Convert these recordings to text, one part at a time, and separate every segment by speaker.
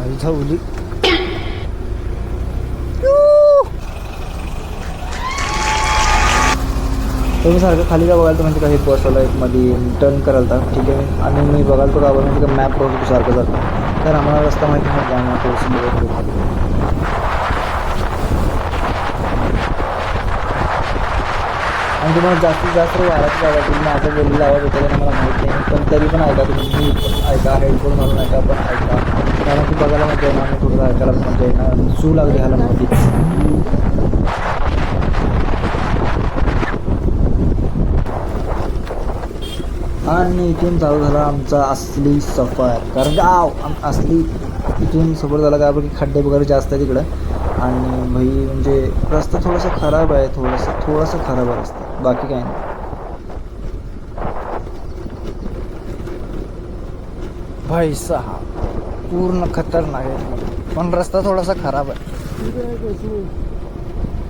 Speaker 1: आई झावली. तुम्ही सारखं खाली का बघायला तर म्हणजे काही बसवलं एक मध्ये टर्न करायला ठीक आहे. आणि मी बघायला तो का म्हणजे का मॅप बघतो सारखं तर आम्हाला रस्ता माहिती नाही त्यामुळे थोडंसं बघत. आणि तुम्हाला जास्तीत जास्त वाढत जागा तुम्ही माझं बोललेलं आवाज होता मला माहीत नाही पण तरी पण ऐका तुम्ही ऐका हेडफोन घालून ऐका पण ऐका कारण की बघायला मजा येणार आणि थोडं ऐकायला पण मजा येणार. सू लागली ह्याला मध्येच. आणि इथून चालू झाला आमचा असली सफर कारण का असली इथून सफर झाला का की खड्डे वगैरे जास्त आहे तिकडं आणि भाई म्हणजे रस्ता थोडासा खराब आहे थोडासा खराब आहे रस्ता बाकी काय नाही. भाई सहा पूर्ण खतरनाक आहे पण रस्ता थोडासा खराब आहे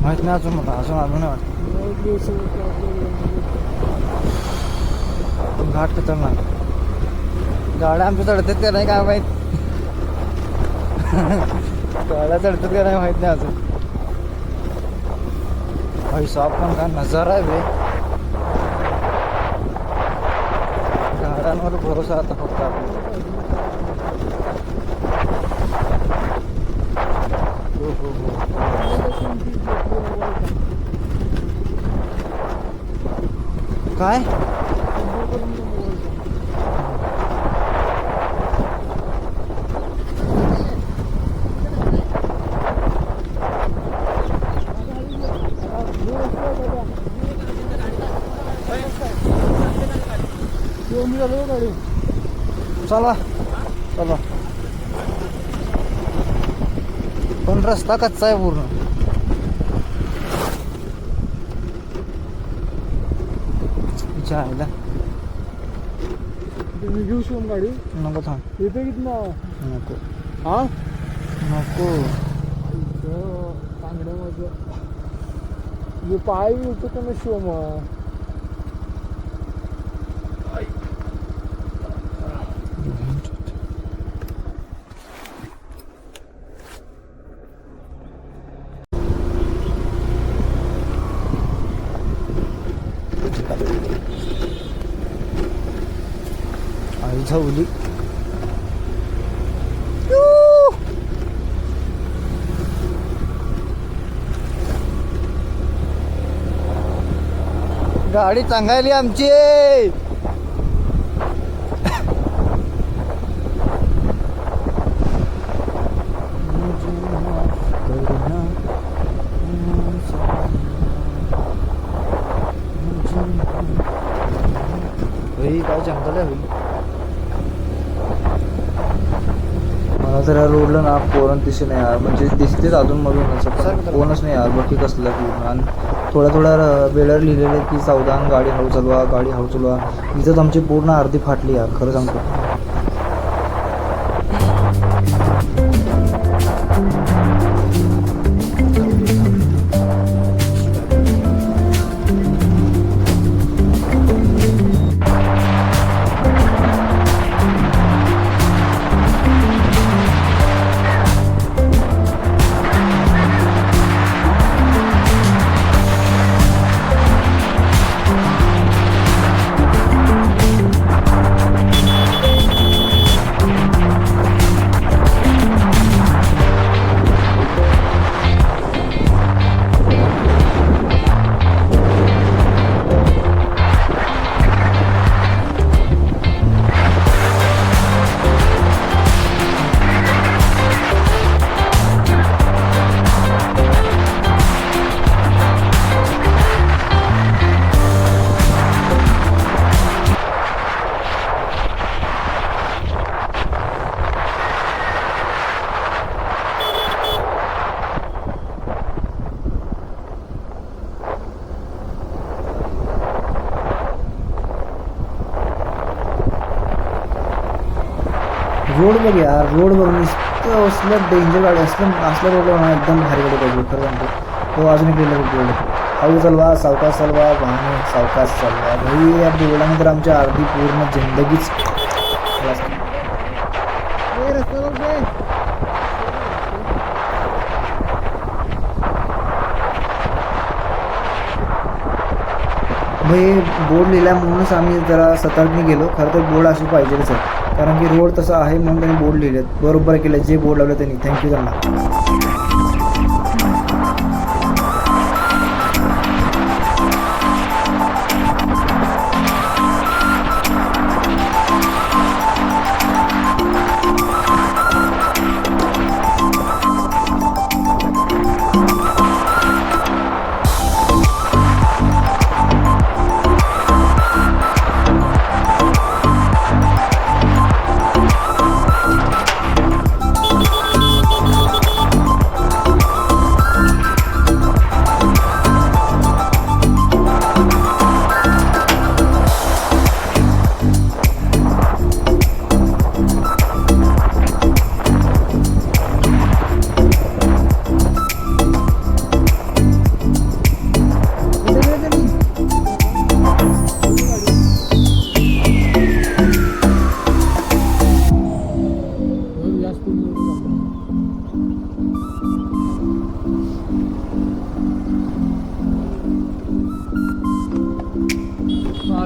Speaker 1: माहीत नाही अजून मला अजून नाही वाटत घाट खतरनाक गाड्या आमच्या चढतात का नाही काय माहीत गाड्या चढतात का नाही माहीत नाही अजून. भाई साहब पण काय नजारा आहे बे गाड्यांवर भरोसा आता फक्त आपला. काय चला चला पण रस्ता कच्चा आहे पूर्ण.
Speaker 2: घेऊ शिवम गाडी
Speaker 1: नको थांब
Speaker 2: येते किती ना
Speaker 1: नको
Speaker 2: हा
Speaker 1: नको
Speaker 2: चांगलं माझं पाय होतो का ना शिवम
Speaker 1: आई झावली. गाडी चांगली आमची काय जंगल आहे मला तर या रोडला ना पोरण दिसे नाही यार म्हणजे दिसतेच अजून मधून कोणच नाही यार बाकी कसलं पूर्ण. आणि थोड्या वेळेवर लिहिलेलं आहे की सावधान गाडी हळू चालवा इथंच आमची पूर्ण अर्धी फाटली यार खरं सांगतो. रोड बघ यार रोड बघ नुसतं असलं डेंजर गाडी असल्या रोडला एकदम भारी गाडी पाहिजे खरं सांगतो. तो अजून एक रोड हळू चालवा सावकाश चालवा वाहने सावकाश चालवा भाई या बोर्डाने तर आमच्या अर्धी पूर्ण जिंदगीच मग हे बोर्ड लिहिला म्हणूनच आम्ही जरा सतर्कने गेलो. खरं तर बोर्ड अशी पाहिजेच आहे, कारण की रोड तसा आहे म्हणून त्यांनी बोर्ड लिहिलेत. बरोबर केलं जे बोर्ड लावले त्यांनी. थँक्यू त्यांना.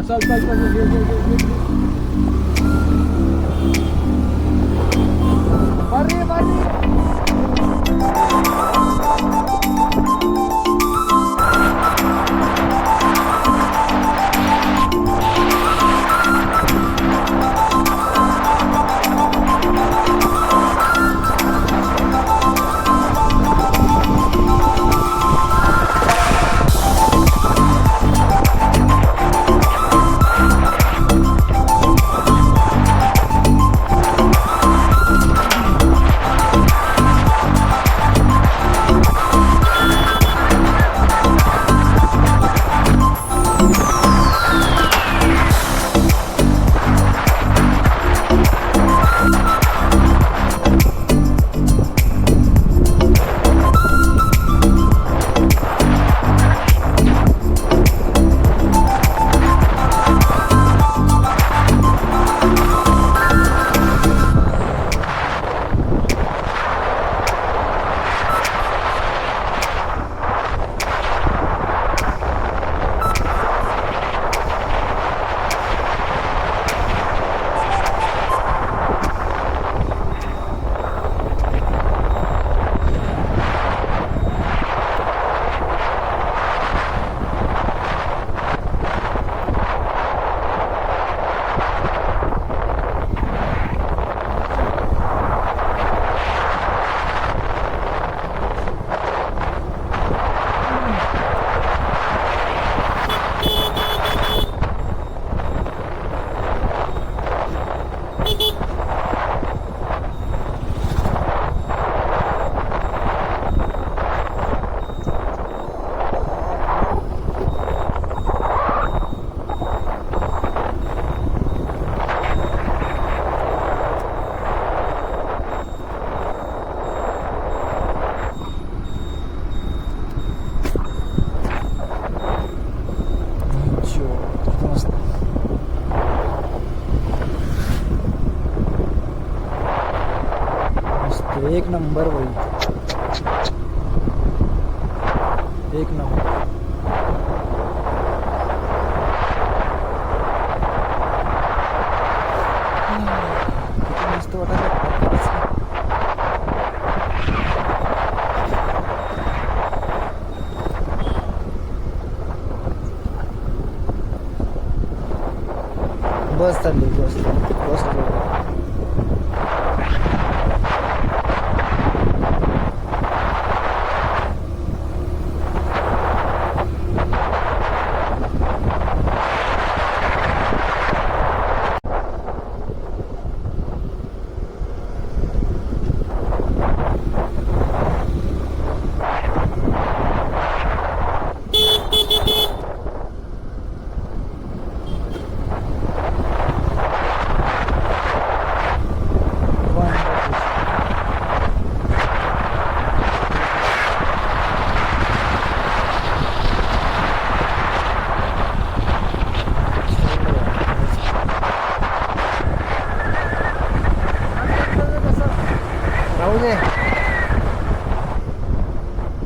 Speaker 2: चल चल चल बारी बारी एक नंबर भाई, एक नंबर. किती मस्त वाटायला. बस चालली, बस बस.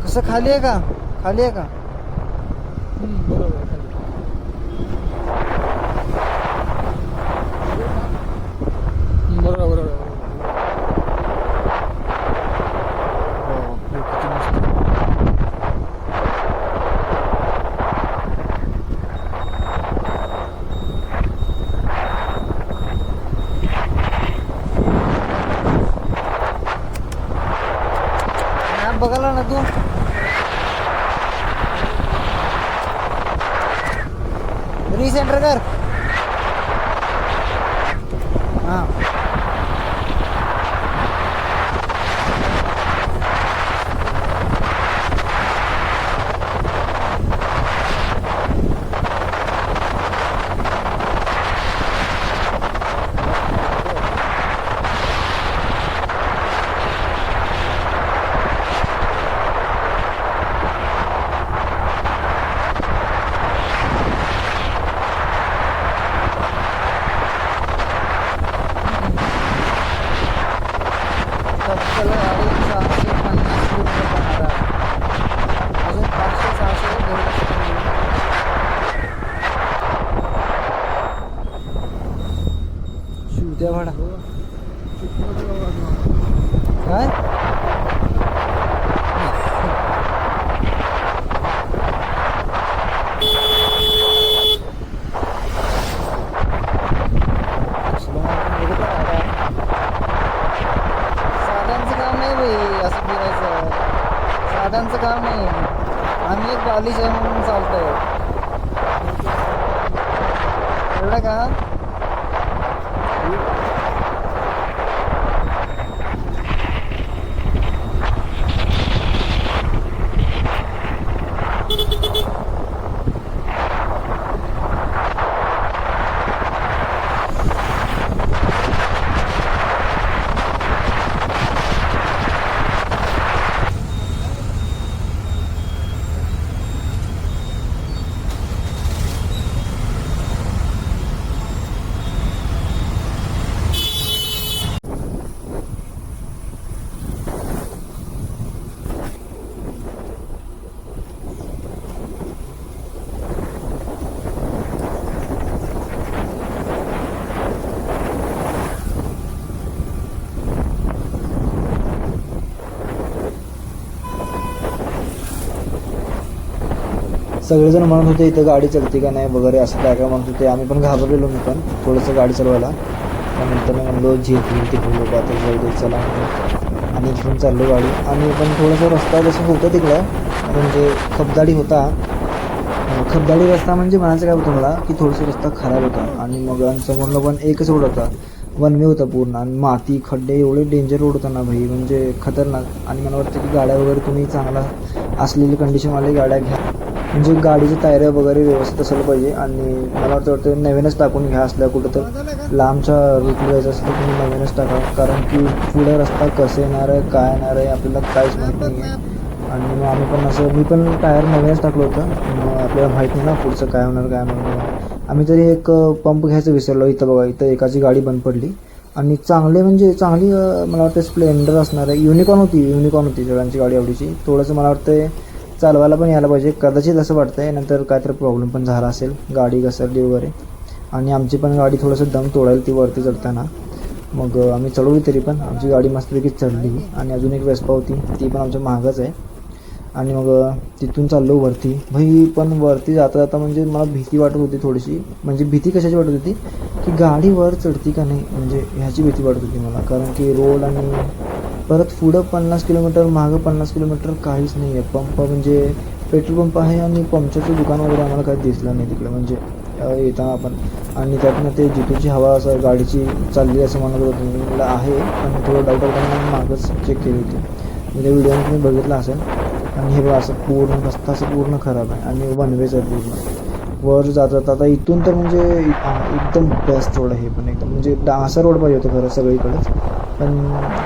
Speaker 2: कसं खाली आहे का? खाली आहे का? बरोबर.
Speaker 1: बघायला ना तू रिसेंटर कर हां तत्काल गाडी 650 किलोमीटर जाणार आहे. अजून 500-600 घरी शिवत्या भाडा काय साधांचं काम नाही भाई असं फिरायचं साधांचं काम नाही आम्ही एक बालिश आहे म्हणून चालतंय कळलं का सगळेजण म्हणत होते इथं गाडी चलते का नाही वगैरे असं काय काय म्हणत होते आम्ही पण घाबरलेलो मी पण थोडंसं गाडी चालवायला त्यानंतर मी म्हणलो झेप येईल ते बोलू का तर जाऊ दे चला आणि घेऊन चाललो गाडी आणि पण थोडंसं रस्ता जसं होतं तिकडं म्हणजे खबदाडी होता खबदाडी रस्ता म्हणजे म्हणायचं काय होतं मला की थोडंसं रस्ता खराब होता आणि मग समोरनं पण एकच रोड होता वन वे होता पूर्ण आणि माती खड्डे एवढे डेंजर रोड होता ना भाई म्हणजे खतरनाक आणि मला वाटतं की गाड्या वगैरे तुम्ही चांगला असलेली कंडिशनवाली गाड्या घ्या म्हणजे गाडीचे टायर वगैरे व्यवस्थित असलं पाहिजे आणि मला वाटतं नवीनच टाकून घ्या असल्या कुठं तर लांबच्या रूटला जायचं असेल तर तुम्ही नवीनच टाका कारण की पुढे रस्ता कसं येणार आहे काय येणार आहे आपल्याला काहीच माहीत नाही आहे आणि मग आम्ही पण असं मी पण टायर नवीनच टाकलं होतं मग आपल्याला माहीत नाही ना पुढचं काय होणार काय होणार आम्ही तरी एक पंप घ्यायचं विसरलो इथं बघा इथं एकाची गाडी बंद पडली आणि चांगली मला वाटतं स्प्लेंडर असणार आहे युनिकॉर्न होती सगळ्यांची गाडी आवडीची थोडंसं मला वाटतं चालवायला पण यायला पाहिजे कदाचित असं वाटतं आहे नंतर काहीतरी प्रॉब्लेम पण झाला असेल गाडी घसरली वगैरे आणि आमची पण गाडी थोडंसं दम तोडायला ती वरती चढताना मग आम्ही चढवली तरी पण आमची गाडी मस्तपैकी चढली आणि अजून एक वेस्पा होती ती पण आमच्या मागच आहे आणि मग तिथून चाललो वरती भाई पण वरती जाता जाता म्हणजे मला भीती वाटत होती थोडीशी म्हणजे भीती कशाची वाटत होती की गाडी वर चढती का नाही म्हणजे ह्याची भीती वाटत होती मला कारण की रोड आणि परत पुढं 50 किलोमीटर मागं 50 किलोमीटर काहीच नाही आहे पंप म्हणजे पेट्रोल पंप आहे आणि पंपचं दुकान वगैरे आम्हाला काही दिसलं नाही तिकडे म्हणजे येताना आपण आणि त्यातनं ते जिथूची हवा असं गाडीची चालली असं म्हणत होतं मला आहे पण थोडं डाऊट होताना मागच चेक केली होती म्हणजे व्हिडिओने तुम्ही बघितलं असेल आणि हे बघा असं पूर्ण रस्ता असं पूर्ण खराब आहे आणि वन वेज आहे पूर्ण वर जातात आता इथून तर म्हणजे एकदम बेस्ट रोड आहे हे पण एकदम म्हणजे असा रोड पाहिजे होतं खरं सगळीकडेच पण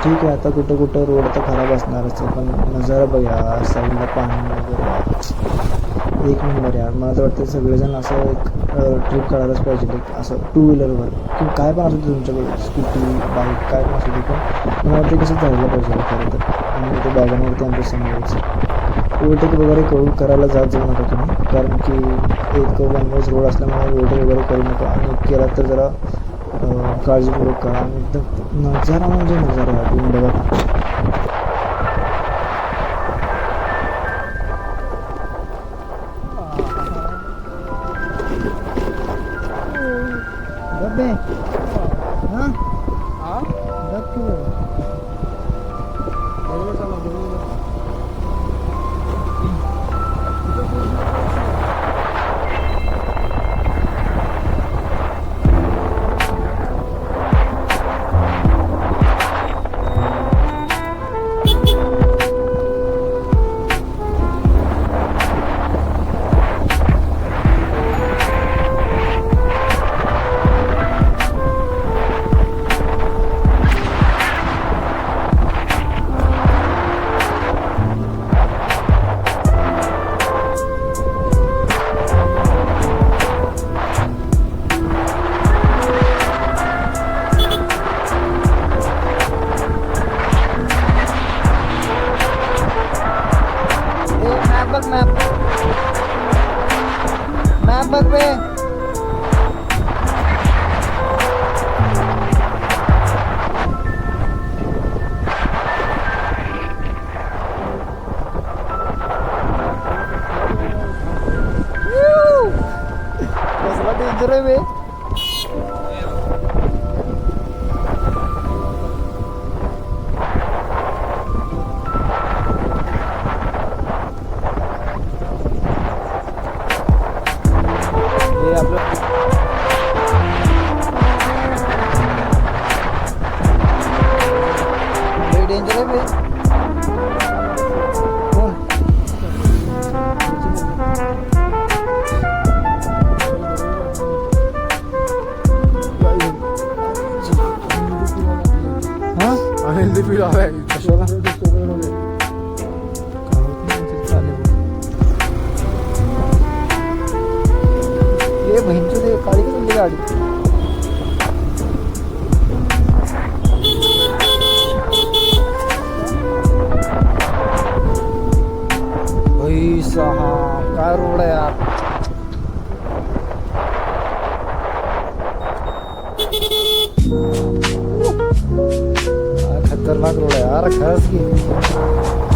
Speaker 1: ठीक आहे आता कुठं रोड तर खराब असणारच आहे पण नजारा बघा साईडला पाणी वगैरे एक नंबर यार मला तर वाटतं सगळेजण असं एक ट्रिप काढायलाच पाहिजे एक असं टू व्हीलरवर किंवा काय पण असू दे तुमच्याकडे स्कूटी बाईक काय पण असू दे पण मला वाटतं कसं जायला पाहिजे खरं तर आणि ते बॅगांवरती आमच्या समोरच ओव्हरटेक वगैरे करायला जाऊ नका तुम्ही कारण की एक वन वेज रोड असल्यामुळे ओव्हरटेक वगैरे करू नका आणि केला तर जरा काळजीपूर्वक करा आणि एकदम नजारा म्हणजे नजारा आहे तुम्ही बघा डब्बे हां हां डब किलो गेले बे कोण हा
Speaker 2: अनिल फील हवाय
Speaker 1: कशाला ये बहिणची ते काळी का गाडी सहा काय रोड आहे यार काय खतरनाक रोड आहे यार खरंच की